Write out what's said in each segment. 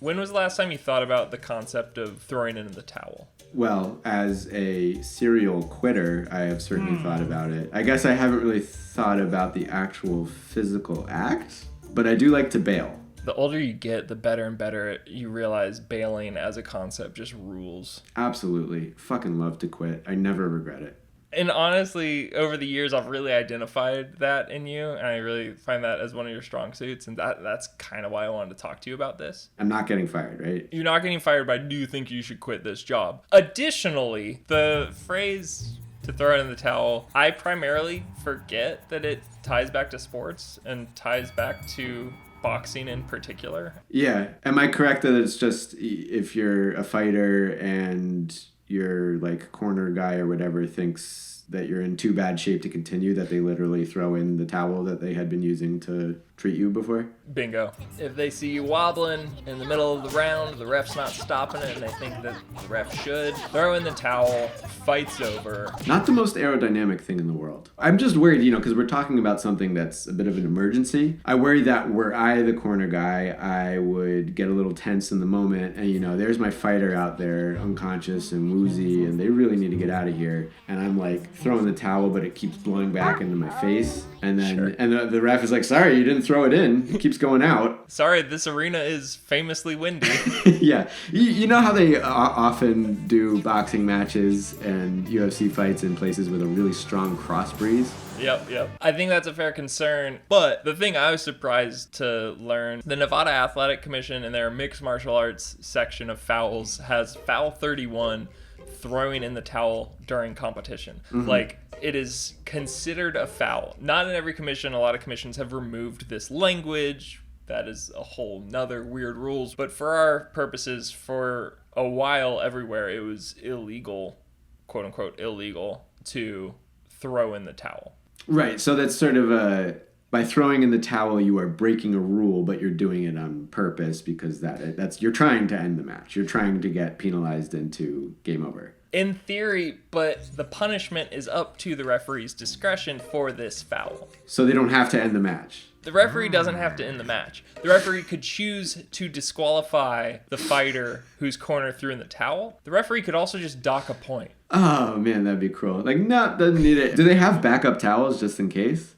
When was the last time you thought about the concept of throwing in the towel? Well, as a serial quitter, I have certainly thought about it. I guess I haven't really thought about the actual physical act, but I do like to bail. The older you get, the better and better you realize bailing as a concept just rules. Absolutely. Fucking love to quit. I never regret it. And honestly, over the years, I've really identified that in you, and I really find that as one of your strong suits, and that's kind of why I wanted to talk to you about this. I'm not getting fired, right? You're not getting fired, but I do think you should quit this job. Additionally, the phrase to throw it in the towel, I primarily forget that it ties back to sports and ties back to boxing in particular. Yeah. Am I correct that it's just if you're a fighter and your like corner guy or whatever thinks that you're in too bad shape to continue, that they literally throw in the towel that they had been using to treat you before? Bingo. If they see you wobbling in the middle of the round, the ref's not stopping it, and they think that the ref should, throw in the towel, fight's over. Not the most aerodynamic thing in the world. I'm just worried, because we're talking about something that's a bit of an emergency. I worry that were I the corner guy, I would get a little tense in the moment, and there's my fighter out there unconscious and woozy, and they really need to get out of here, and I'm like throwing the towel, but it keeps blowing back into my face, and then Sure. and the ref is like, sorry, you didn't throw it in. It keeps going out. Sorry, this arena is famously windy. Yeah. You know how they often do boxing matches and UFC fights in places with a really strong cross breeze? Yep. I think that's a fair concern. But the thing I was surprised to learn, the Nevada Athletic Commission in their mixed martial arts section of fouls has foul 31, throwing in the towel during competition. Mm-hmm. Like, it is considered a foul. Not in every commission. A lot of commissions have removed this language. That is a whole nother weird rules. But for our purposes, for a while everywhere, it was illegal, quote unquote illegal, to throw in the towel. Right. So that's sort of by throwing in the towel, you are breaking a rule, but you're doing it on purpose because that's you're trying to end the match. You're trying to get penalized into game over. In theory, but the punishment is up to the referee's discretion for this foul. So they don't have to end the match. The referee doesn't have to end the match. The referee could choose to disqualify the fighter whose corner threw in the towel. The referee could also just dock a point. Oh, man, that'd be cruel. Like, no, doesn't need it. Do they have backup towels just in case?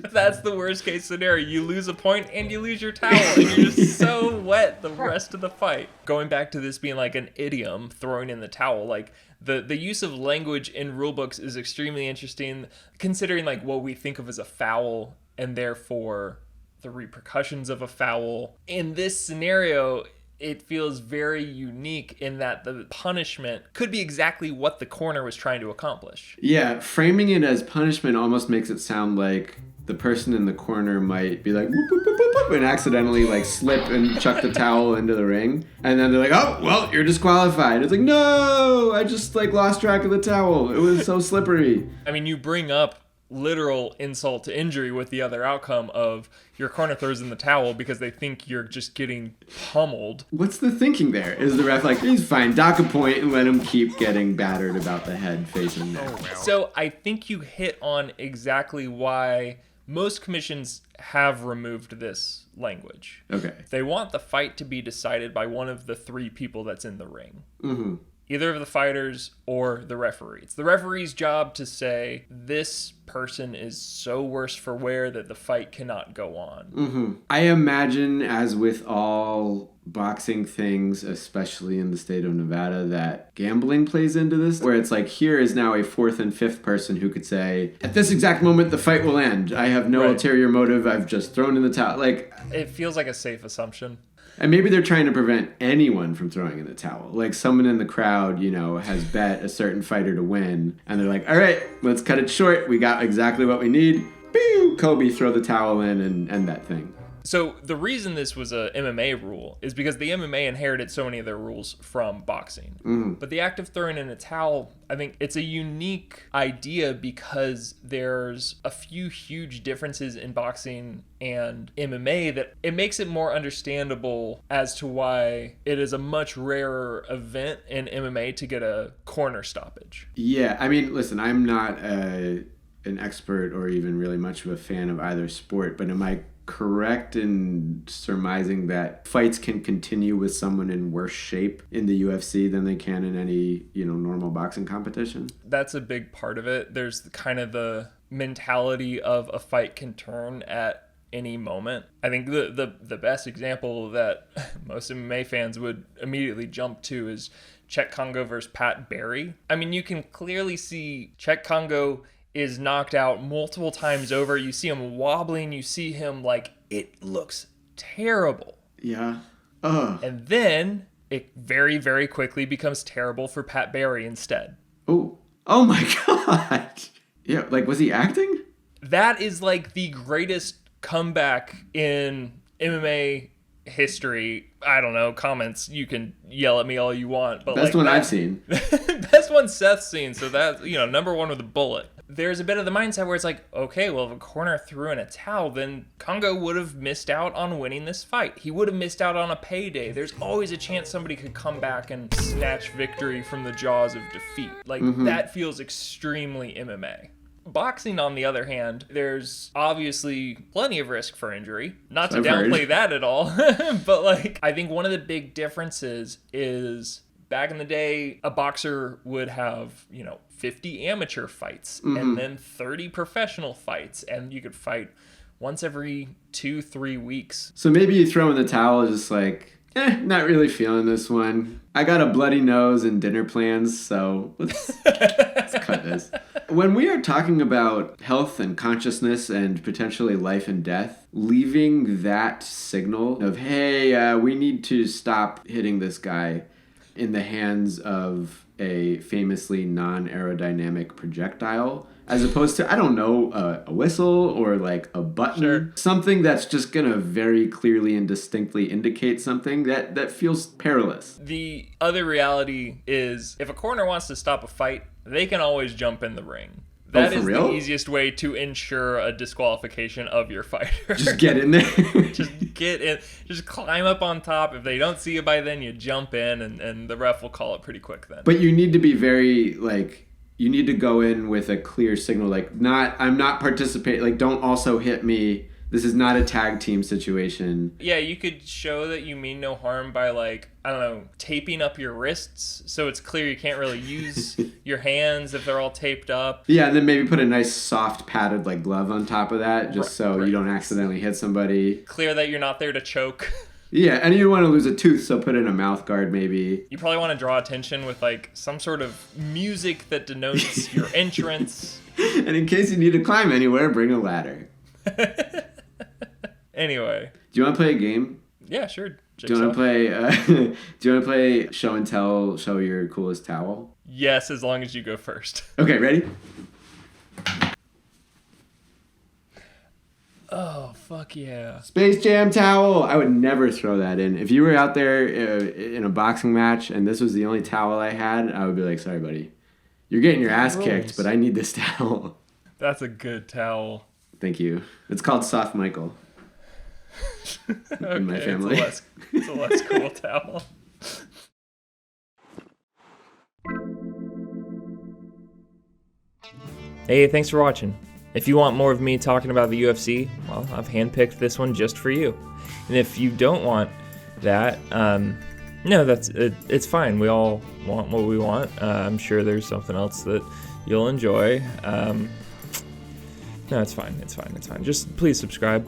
That's the worst case scenario. You lose a point and you lose your towel and you're just so wet the rest of the fight. Going back to this being like an idiom, throwing in the towel, like the use of language in rule books is extremely interesting, considering like what we think of as a foul and therefore the repercussions of a foul. In this scenario, it feels very unique in that the punishment could be exactly what the corner was trying to accomplish. Yeah, framing it as punishment almost makes it sound like the person in the corner might be like, whoop, whoop, whoop, whoop, whoop, and accidentally like slip and chuck the towel into the ring. And then they're like, oh, well, you're disqualified. It's like, no, I just like lost track of the towel. It was so slippery. I mean, you bring up literal insult to injury with the other outcome of your corner throws in the towel because they think you're just getting pummeled. What's the thinking there? Is the ref like, he's fine, dock a point and let him keep getting battered about the head, face, and neck? So I think you hit on exactly why most commissions have removed this language. Okay. They want the fight to be decided by one of the three people that's in the ring. Mm-hmm. Either of the fighters or the referee. It's the referee's job to say, this person is so worse for wear that the fight cannot go on. Mm-hmm. I imagine, as with all boxing things, especially in the state of Nevada, that gambling plays into this, where it's like, here is now a fourth and fifth person who could say, at this exact moment, the fight will end. I have no ulterior motive. I've just thrown in the towel. Like, it feels like a safe assumption. And maybe they're trying to prevent anyone from throwing in the towel. Like someone in the crowd, has bet a certain fighter to win. And they're like, all right, let's cut it short. We got exactly what we need. Boo! Kobe, throw the towel in and end that thing. So the reason this was a MMA rule is because the MMA inherited so many of their rules from boxing. Mm-hmm. But the act of throwing in a towel, I think it's a unique idea because there's a few huge differences in boxing and MMA that it makes it more understandable as to why it is a much rarer event in MMA to get a corner stoppage. Yeah, I mean, listen, I'm not an expert or even really much of a fan of either sport, but in my correct in surmising that fights can continue with someone in worse shape in the UFC than they can in any, normal boxing competition? That's a big part of it. There's kind of the mentality of a fight can turn at any moment. I think the best example that most MMA fans would immediately jump to is Czech Congo versus Pat Barry. I mean, you can clearly see Czech Congo is knocked out multiple times over. You see him wobbling. You see him it looks terrible. Yeah. And then it very, very quickly becomes terrible for Pat Barry instead. Oh my God. Yeah. Was he acting? That is the greatest comeback in MMA history. I don't know, comments, you can yell at me all you want, but best one I've seen. Best one Seth's seen, so that's number one with a bullet. There's a bit of the mindset where it's okay, well, if a corner threw in a towel, then Congo would have missed out on winning this fight. He would have missed out on a payday. There's always a chance somebody could come back and snatch victory from the jaws of defeat. That feels extremely MMA. Boxing, on the other hand, there's obviously plenty of risk for injury. Not to downplay that at all, but I think one of the big differences is back in the day, a boxer would have, 50 amateur fights and then 30 professional fights, and you could fight once every 2-3 weeks. So maybe you throw in the towel just not really feeling this one. I got a bloody nose and dinner plans, so let's cut this. When we are talking about health and consciousness and potentially life and death, leaving that signal of, hey, we need to stop hitting this guy in the hands of a famously non-aerodynamic projectile, as opposed to, I don't know, a whistle or a button. Sure. Something that's just going to very clearly and distinctly indicate something that feels perilous. The other reality is, if a corner wants to stop a fight, they can always jump in the ring. That is real? The easiest way to ensure a disqualification of your fighter. Just get in there. Just get in. Just climb up on top. If they don't see you by then, you jump in, and the ref will call it pretty quick then. But you need to be very, you need to go in with a clear signal, I'm not participating, don't also hit me. This is not a tag team situation. Yeah, you could show that you mean no harm by, I don't know, taping up your wrists so it's clear you can't really use your hands if they're all taped up. Yeah, and then maybe put a nice soft padded glove on top of that just so you don't accidentally hit somebody. Clear that you're not there to choke. Yeah, and you don't want to lose a tooth, so put in a mouth guard maybe. You probably want to draw attention with some sort of music that denotes your entrance. And in case you need to climb anywhere, bring a ladder. Anyway. Do you want to play a game? Yeah, sure. Do you want to play show and tell, show your coolest towel? Yes, as long as you go first. Okay, ready? Oh, fuck yeah. Space Jam towel. I would never throw that in. If you were out there in a boxing match and this was the only towel I had, I would be sorry, buddy. You're getting your ass kicked, but I need this towel. That's a good towel. Thank you. It's called Soft Michael. In my family. It's a less cool towel. Hey, thanks for watching. If you want more of me talking about the UFC, well, I've handpicked this one just for you. And if you don't want that, no, it's fine. We all want what we want. I'm sure there's something else that you'll enjoy. No, it's fine. Just please subscribe.